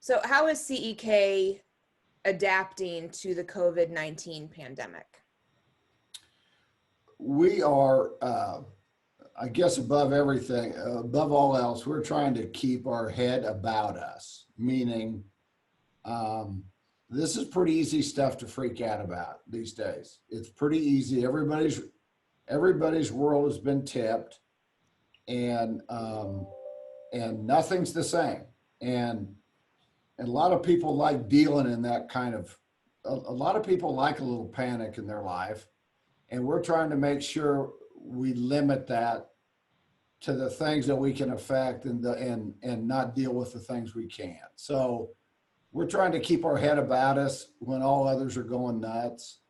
So how is CEK adapting to the COVID-19 pandemic? We are, I guess, above everything, above all else, we're trying to keep our head about us, meaning this is pretty easy stuff to freak out about these days. It's pretty easy. Everybody's world has been tipped, and nothing's the same. And a lot of people like dealing in that kind of, a lot of people like a little panic in their life. And we're trying to make sure we limit that to the things that we can affect and not deal with the things we can't. So we're trying to keep our head about us when all others are going nuts.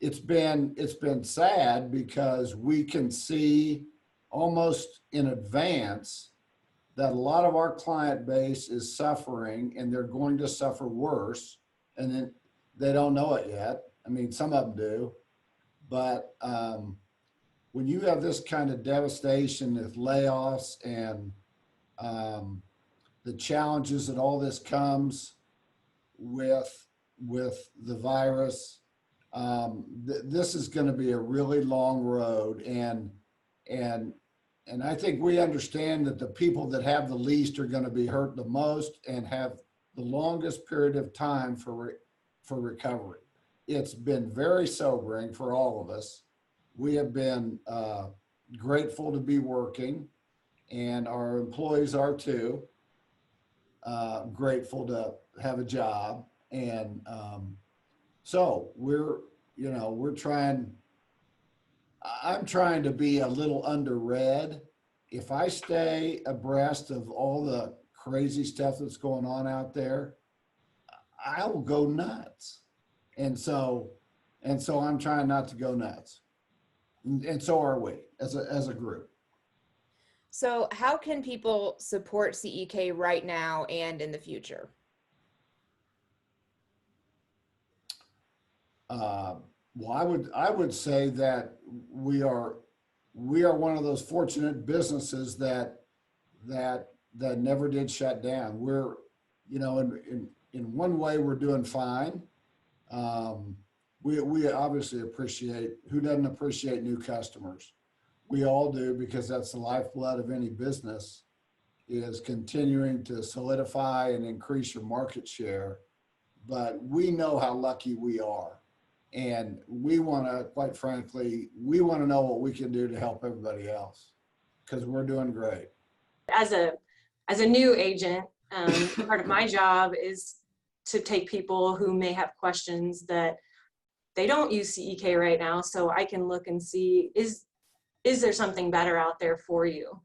It's been sad because we can see almost in advance that a lot of our client base is suffering, and they're going to suffer worse, and then they don't know it yet. I mean, some of them do, but when you have this kind of devastation with layoffs and the challenges that all this comes with the virus, this is going to be a really long road, and I think we understand that the people that have the least are going to be hurt the most and have the longest period of time for recovery. It's been very sobering for all of us. We have been grateful to be working, and our employees are too. Grateful to have a job, and so I'm trying to be a little under-read. If I stay abreast of all the crazy stuff that's going on out there, I will go nuts. And so I'm trying not to go nuts. And so are we as a group. So how can people support CEK right now and in the future? Well, I would say that we are one of those fortunate businesses that never did shut down. We're, in one way we're doing fine. We obviously appreciate, who doesn't appreciate new customers? We all do, because that's the lifeblood of any business, is continuing to solidify and increase your market share. But we know how lucky we are. And we want to, quite frankly, we want to know what we can do to help everybody else, because we're doing great. As a new agent, part of my job is to take people who may have questions that they don't use CEK right now, so I can look and see, is there something better out there for you?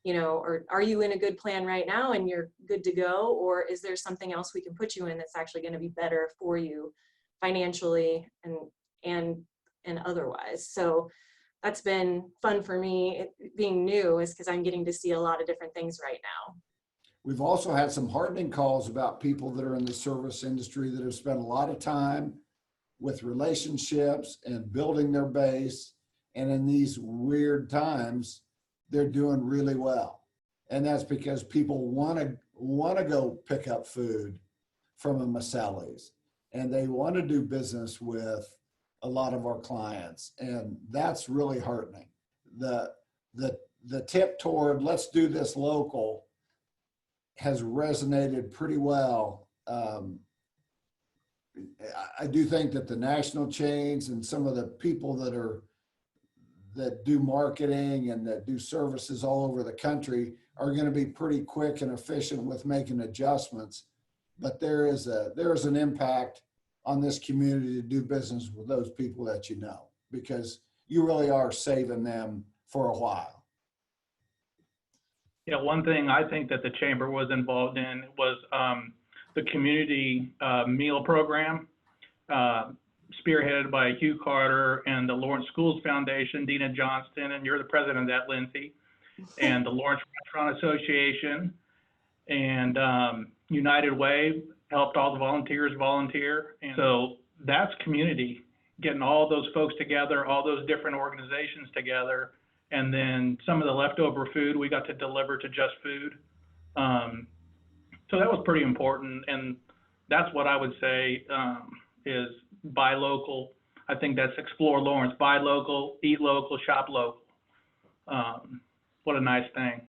Or are you in a good plan right now and you're good to go? Or is there something else we can put you in that's actually going to be better for you financially and otherwise? So that's been fun for me, being new, is because I'm getting to see a lot of different things right now. We've also had some heartening calls about people that are in the service industry that have spent a lot of time with relationships and building their base. And in these weird times, they're doing really well. And that's because people want to go pick up food from a Maselli's, and they want to do business with a lot of our clients. And that's really heartening. The tip toward let's do this local has resonated pretty well. I do think that the national chains and some of the people that do marketing and that do services all over the country are going to be pretty quick and efficient with making adjustments. But there is an impact on this community to do business with those people that you know, because you really are saving them for a while. One thing I think that the chamber was involved in was the community meal program, spearheaded by Hugh Carter and the Lawrence Schools Foundation, Dina Johnston, and you're the president of that, Lindsay, and the Lawrence Restaurant Association, and United Way helped all the volunteers volunteer. And so that's community, getting all those folks together, all those different organizations together. And then some of the leftover food we got to deliver to Just Food. So that was pretty important, and that's what I would say is buy local. I think that's Explore Lawrence. Buy local, eat local, shop local. What a nice thing.